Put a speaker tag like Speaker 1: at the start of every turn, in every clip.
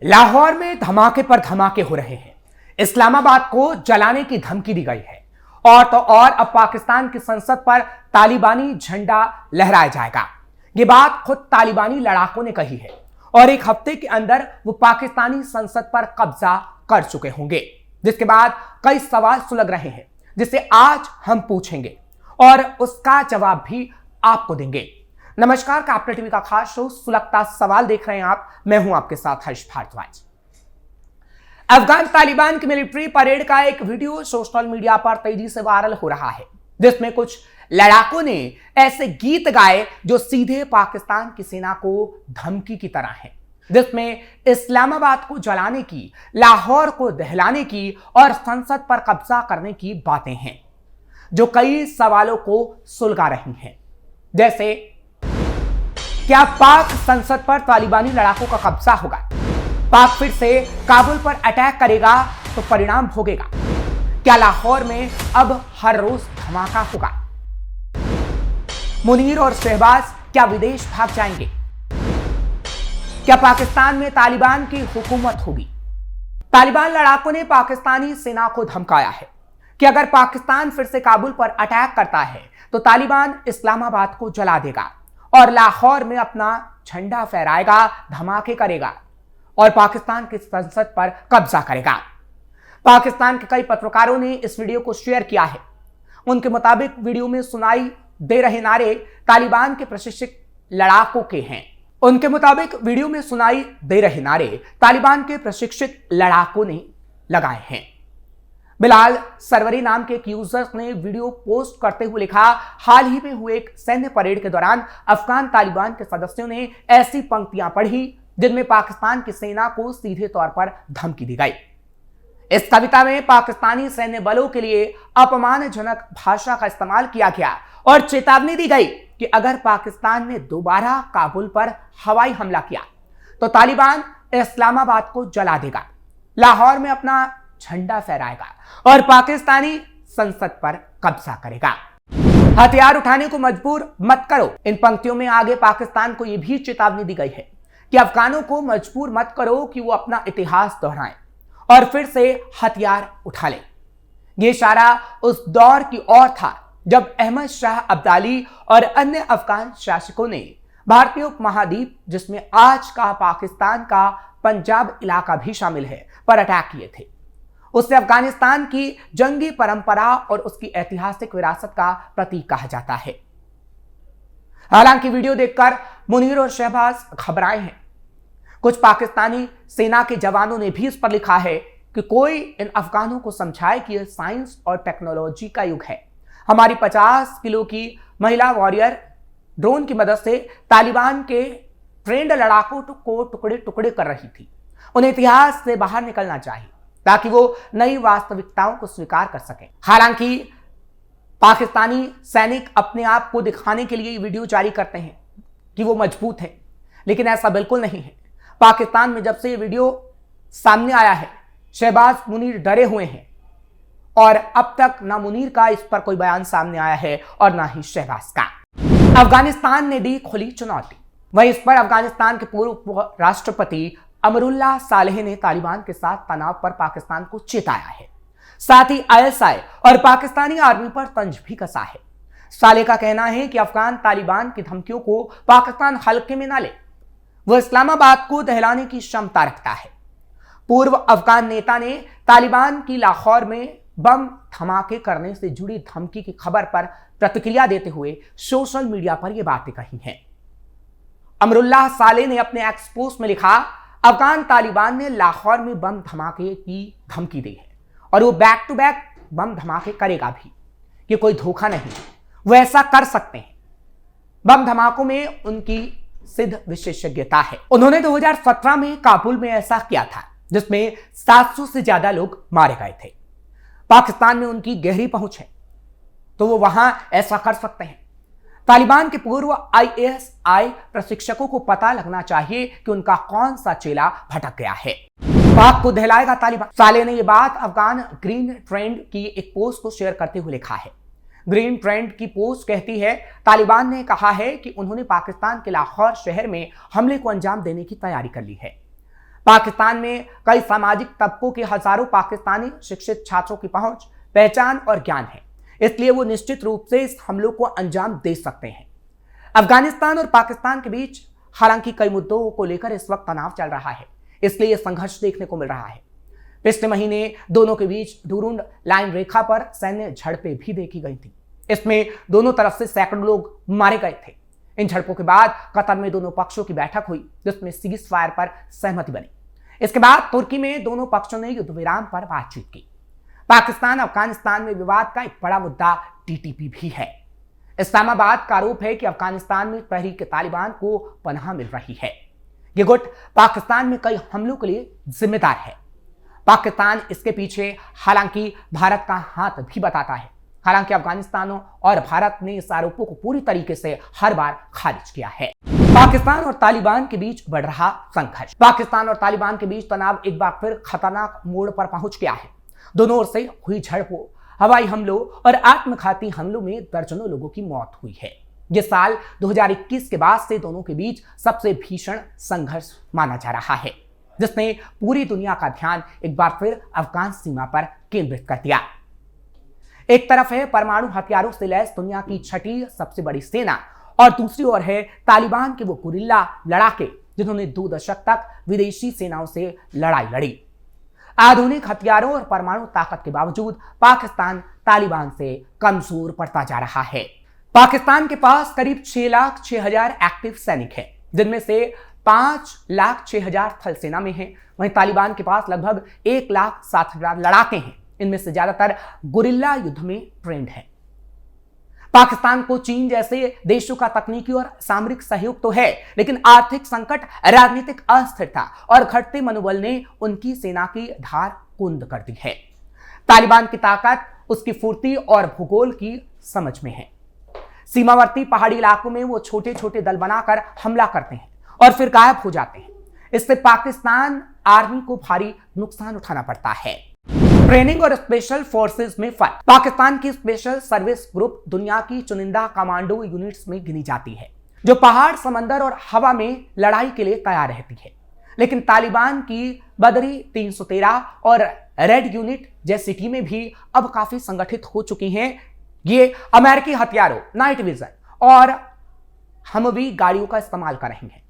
Speaker 1: लाहौर में धमाके पर धमाके हो रहे हैं। इस्लामाबाद को जलाने की धमकी दी गई है और तो और अब पाकिस्तान की संसद पर तालिबानी झंडा लहराया जाएगा। ये बात खुद तालिबानी लड़ाकों ने कही है और एक हफ्ते के अंदर वो पाकिस्तानी संसद पर कब्जा कर चुके होंगे, जिसके बाद कई सवाल सुलग रहे हैं जिसे आज हम पूछेंगे और उसका जवाब भी आपको देंगे। नमस्कार, कैपिटल टीवी का खास शो सुलगता सवाल देख रहे हैं आप। मैं हूं आपके साथ हर्ष भारद्वाज। अफगान तालिबान की मिलिट्री परेड का एक वीडियो सोशल मीडिया पर तेजी से वायरल हो रहा है, जिसमें कुछ लड़ाकों ने ऐसे गीत गाए जो सीधे पाकिस्तान की सेना को धमकी की तरह हैं, जिसमें इस्लामाबाद को जलाने की, लाहौर को दहलाने की और संसद पर कब्जा करने की बातें हैं, जो कई सवालों को सुलगा रही हैं। जैसे, क्या पाक संसद पर तालिबानी लड़ाकों का कब्जा होगा? पाक फिर से काबुल पर अटैक करेगा तो परिणाम भोगेगा? क्या लाहौर में अब हर रोज धमाका होगा? मुनीर और शहबाज क्या विदेश भाग जाएंगे? क्या पाकिस्तान में तालिबान की हुकूमत होगी? तालिबान लड़ाकों ने पाकिस्तानी सेना को धमकाया है कि अगर पाकिस्तान फिर से काबुल पर अटैक करता है तो तालिबान इस्लामाबाद को जला देगा और लाहौर में अपना झंडा फहराएगा, धमाके करेगा और पाकिस्तान की संसद पर कब्जा करेगा। पाकिस्तान के कई पत्रकारों ने इस वीडियो को शेयर किया है। उनके मुताबिक वीडियो में सुनाई दे रहे नारे तालिबान के प्रशिक्षित लड़ाकों के हैं। तालिबान के प्रशिक्षित लड़ाकों ने लगाए हैं। बिलाल सरवरी नाम के एक यूजर ने वीडियो पोस्ट करते हुए लिखा, हाल ही में हुए एक सैन्य परेड के दौरान अफगान तालिबान के सदस्यों ने ऐसी पंक्तियां पढ़ी जिनमें पाकिस्तान की सेना को सीधे तौर पर धमकी दी गई। इस कविता में पाकिस्तानी सैन्य बलों के लिए अपमानजनक भाषा का इस्तेमाल किया गया और चेतावनी दी गई कि अगर पाकिस्तान ने दोबारा काबुल पर हवाई हमला किया तो तालिबान इस्लामाबाद को जला देगा, लाहौर में अपना झंडा फहराएगा और पाकिस्तानी संसद पर कब्जा करेगा। हथियार उठाने को मजबूर मत करो। इन पंक्तियों में आगे पाकिस्तान को यह भी चेतावनी दी गई है कि अफगानों को मजबूर मत करो कि वो अपना इतिहास दोहराएं और फिर से हथियार उठा लें। यह इशारा उस दौर की ओर था जब अहमद शाह अब्दाली और अन्य अफगान शासकों ने भारतीय उपमहाद्वीप, जिसमें आज का पाकिस्तान का पंजाब इलाका भी शामिल है, पर अटैक किए थे। उसे अफगानिस्तान की जंगी परंपरा और उसकी ऐतिहासिक विरासत का प्रतीक कहा जाता है। हालांकि वीडियो देखकर मुनीर और शहबाज घबराए हैं। कुछ पाकिस्तानी सेना के जवानों ने भी इस पर लिखा है कि कोई इन अफगानों को समझाए कि यह साइंस और टेक्नोलॉजी का युग है। हमारी 50 किलो की महिला वॉरियर ड्रोन की मदद से तालिबान के ट्रेंड लड़ाकों को टुकड़े टुकड़े कर रही थी। उन्हें इतिहास से बाहर निकलना चाहिए ताकि वो नई वास्तविकताओं को स्वीकार कर सकें। हालांकि पाकिस्तानी सैनिक अपने आप को दिखाने के लिए वीडियो जारी करते हैं कि वो मजबूत हैं, लेकिन ऐसा बिल्कुल नहीं है। पाकिस्तान में जब से ये वीडियो सामने आया है, शहबाज मुनीर डरे हुए हैं और अब तक ना मुनीर का इस पर कोई बयान सामने आया है और ना ही शहबाज का। अफगानिस्तान ने दी खुली चुनौती। वहीं इस पर अफगानिस्तान के पूर्व राष्ट्रपति अमरुल्लाह सालेह ने तालिबान के साथ तनाव पर पाकिस्तान को चेताया है। साथ ही आईएसआई और पाकिस्तानी आर्मी पर तंज भी कसा है। सालेह का कहना है कि अफगान तालिबान की धमकियों को पाकिस्तान हल्के में ना ले, वह इस्लामाबाद को दहलाने की क्षमता रखता है। पूर्व अफगान नेता ने तालिबान की लाहौर में बम धमाके करने से जुड़ी धमकी की खबर पर प्रतिक्रिया देते हुए सोशल मीडिया पर यह बातें कही हैं। अमरुल्लाह सालेह ने अपने एक्स पोस्ट में लिखा, अफगान तालिबान ने लाहौर में बम धमाके की धमकी दी है और वो बैक टू बैक बम धमाके करेगा भी। ये कोई धोखा नहीं, वो ऐसा कर सकते हैं। बम धमाकों में उनकी सिद्ध विशेषज्ञता है। उन्होंने 2017 में काबुल में ऐसा किया था, जिसमें 700 से ज्यादा लोग मारे गए थे। पाकिस्तान में उनकी गहरी पहुंच है, तो वो वहां ऐसा कर सकते हैं। तालिबान के पूर्व आईएसआई प्रशिक्षकों को पता लगना चाहिए कि उनका कौन सा चेला भटक गया है। पाक को दहलाएगा तालिबान। सालेह ने यह बात अफगान ग्रीन ट्रेंड की एक पोस्ट को शेयर करते हुए लिखा है। ग्रीन ट्रेंड की पोस्ट कहती है, तालिबान ने कहा है कि उन्होंने पाकिस्तान के लाहौर शहर में हमले को अंजाम देने की तैयारी कर ली है। पाकिस्तान में कई सामाजिक तबकों के हजारों पाकिस्तानी शिक्षित छात्रों की पहुंच, पहचान और ज्ञान है, इसलिए वो निश्चित रूप से इस हमलों को अंजाम दे सकते हैं। अफगानिस्तान और पाकिस्तान के बीच हालांकि कई मुद्दों को लेकर इस वक्त तनाव चल रहा है, इसलिए यह संघर्ष देखने को मिल रहा है। पिछले महीने दोनों के बीच डूरुंड लाइन रेखा पर सैन्य झड़पें भी देखी गई थी। इसमें दोनों तरफ से सैकड़ों लोग मारे गए थे। इन झड़पों के बाद कतर में दोनों पक्षों की बैठक हुई, जिसमें सीज फायर पर सहमति बनी। इसके बाद तुर्की में दोनों पक्षों ने युद्ध विराम पर बातचीत की। पाकिस्तान अफगानिस्तान में विवाद का एक बड़ा मुद्दा टीटीपी भी है। इस्लामाबाद का आरोप है कि अफगानिस्तान में तहरीक तालिबान को पनाह मिल रही है। यह गुट पाकिस्तान में कई हमलों के लिए जिम्मेदार है। पाकिस्तान इसके पीछे हालांकि भारत का हाथ भी बताता है। हालांकि अफगानिस्तान और भारत ने इस आरोपों को पूरी तरीके से हर बार खारिज किया है। पाकिस्तान और तालिबान के बीच बढ़ रहा संघर्ष। पाकिस्तान और तालिबान के बीच तनाव एक बार फिर खतरनाक मोड़ पर पहुंच गया है। दोनों ओर से हुई झड़पों, हवाई हमलों और आत्मघाती हमलों में दर्जनों लोगों की मौत हुई है। यह साल 2021 के बाद से दोनों के बीच सबसे भीषण संघर्ष माना जा रहा है, जिसने पूरी दुनिया का ध्यान एक बार फिर अफगान सीमा पर केंद्रित कर दिया। एक तरफ है परमाणु हथियारों से लैस दुनिया की छठी सबसे बड़ी सेना, और दूसरी ओर है तालिबान के वो गुरिल्ला लड़ाके जिन्होंने 2 दशक तक विदेशी सेनाओं से लड़ाई लड़ी। आधुनिक हथियारों और परमाणु ताकत के बावजूद पाकिस्तान तालिबान से कमजोर पड़ता जा रहा है। पाकिस्तान के पास करीब 6,06,000 एक्टिव सैनिक हैं, जिनमें से 5,06,000 थल सेना में हैं। वहीं तालिबान के पास लगभग 1,07,000 लड़ाके हैं। इनमें से ज्यादातर गुरिल्ला युद्ध में ट्रेंड है। पाकिस्तान को चीन जैसे देशों का तकनीकी और सामरिक सहयोग तो है, लेकिन आर्थिक संकट, राजनीतिक अस्थिरता और घटते मनोबल ने उनकी सेना की धार कुंद कर दी है। तालिबान की ताकत उसकी फुर्ती और भूगोल की समझ में है। सीमावर्ती पहाड़ी इलाकों में वो छोटे छोटे दल बनाकर हमला करते हैं और फिर गायब हो जाते हैं। इससे पाकिस्तान आर्मी को भारी नुकसान उठाना पड़ता है। ट्रेनिंग और स्पेशल फोर्सेस में फर्क। पाकिस्तान की स्पेशल सर्विस ग्रुप दुनिया की चुनिंदा कमांडो यूनिट्स में गिनी जाती है, जो पहाड़, समंदर और हवा में लड़ाई के लिए तैयार रहती है। लेकिन तालिबान की बदरी 313 और रेड यूनिट जैसी टीमें भी अब काफी संगठित हो चुकी हैं। ये अमेरिकी हथियारों, नाइट विजन और हमवी गाड़ियों का इस्तेमाल कर रही हैं।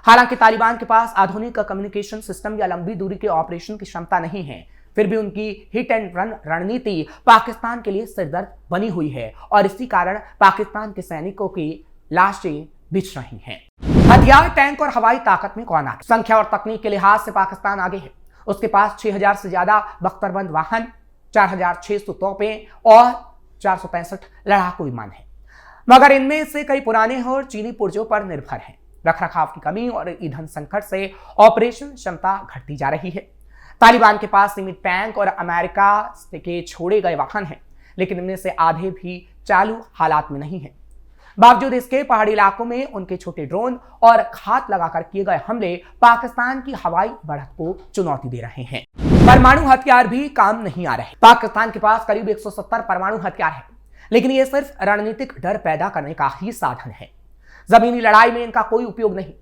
Speaker 1: हालांकि तालिबान के पास आधुनिक कम्युनिकेशन सिस्टम या लंबी दूरी के ऑपरेशन की क्षमता नहीं है, फिर भी उनकी हिट एंड रन रणनीति पाकिस्तान के लिए सिरदर्द बनी हुई है और इसी कारण पाकिस्तान के सैनिकों की लाशें बिछ रही हैं। हथियार, टैंक और हवाई ताकत में कौन आगे? संख्या और तकनीक के लिहाज से पाकिस्तान आगे है। उसके पास 6,000 से ज्यादा बख्तरबंद वाहन, 4,600 तोपें और 465 लड़ाकू विमान है, मगर इनमें से कई पुराने हैं और चीनी पुर्जों पर निर्भर हैं। रखरखाव की कमी और ईंधन संकट से ऑपरेशन क्षमता घटती जा रही है। तालिबान के पास सीमित टैंक और अमेरिका के छोड़े गए वाहन हैं, लेकिन इनमें से आधे भी चालू हालात में नहीं हैं। बावजूद इसके पहाड़ी इलाकों में उनके छोटे ड्रोन और घात लगाकर किए गए हमले पाकिस्तान की हवाई बढ़त को चुनौती दे रहे हैं। परमाणु हथियार भी काम नहीं आ रहे। पाकिस्तान के पास करीब 170 परमाणु हथियार है, लेकिन ये सिर्फ रणनीतिक डर पैदा करने का ही साधन है। जमीनी लड़ाई में इनका कोई उपयोग नहीं।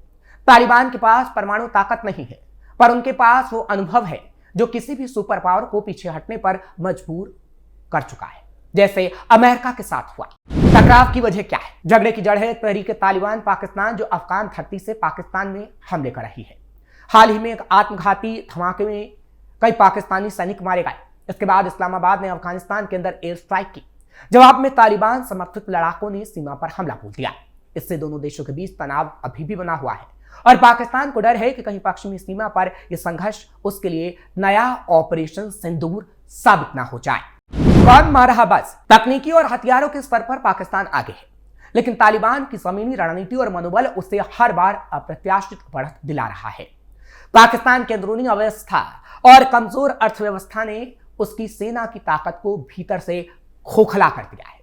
Speaker 1: तालिबान के पास परमाणु ताकत नहीं है, पर उनके पास वो अनुभव है जो किसी भी सुपर पावर को पीछे हटने पर मजबूर कर चुका है, जैसे अमेरिका के साथ हुआ। टकराव की वजह क्या है? झगड़े की जड़ है तहरीक तालिबान पाकिस्तान, जो अफगान धरती से पाकिस्तान में हमले कर रही है। हाल ही में एक आत्मघाती धमाके में कई पाकिस्तानी सैनिक मारे गए। इसके बाद इस्लामाबाद ने अफगानिस्तान के अंदर एयर स्ट्राइक की। जवाब में तालिबान समर्थित लड़ाकों ने सीमा पर हमला बोल दिया। इससे दोनों देशों के बीच तनाव अभी भी बना हुआ है और पाकिस्तान को डर है कि कहीं पश्चिमी सीमा पर यह संघर्ष उसके लिए नया ऑपरेशन सिंदूर साबित ना हो जाए। कौन मार रहा बस? तकनीकी और हथियारों के स्तर पर पाकिस्तान आगे है, लेकिन तालिबान की जमीनी रणनीति और मनोबल उसे हर बार अप्रत्याशित बढ़त दिला रहा है। पाकिस्तान की अंदरूनी अवस्था और कमजोर अर्थव्यवस्था ने उसकी सेना की ताकत को भीतर से खोखला कर दिया है।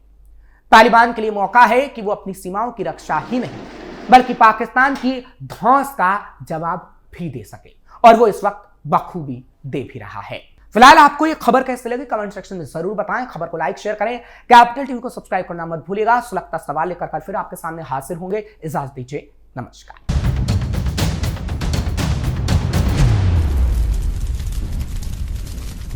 Speaker 1: तालिबान के लिए मौका है कि वो अपनी सीमाओं की रक्षा ही नहीं, बल्कि पाकिस्तान की धौंस का जवाब भी दे सके, और वो इस वक्त बखूबी दे भी रहा है। फिलहाल आपको ये खबर कैसे लगी कमेंट सेक्शन में जरूर बताएं। खबर को लाइक शेयर करें, कैपिटल टीवी को सब्सक्राइब करना मत भूलिएगा। सुलगता सवाल लेकर फिर आपके सामने हाजिर होंगे। इजाजत दीजिए, नमस्कार।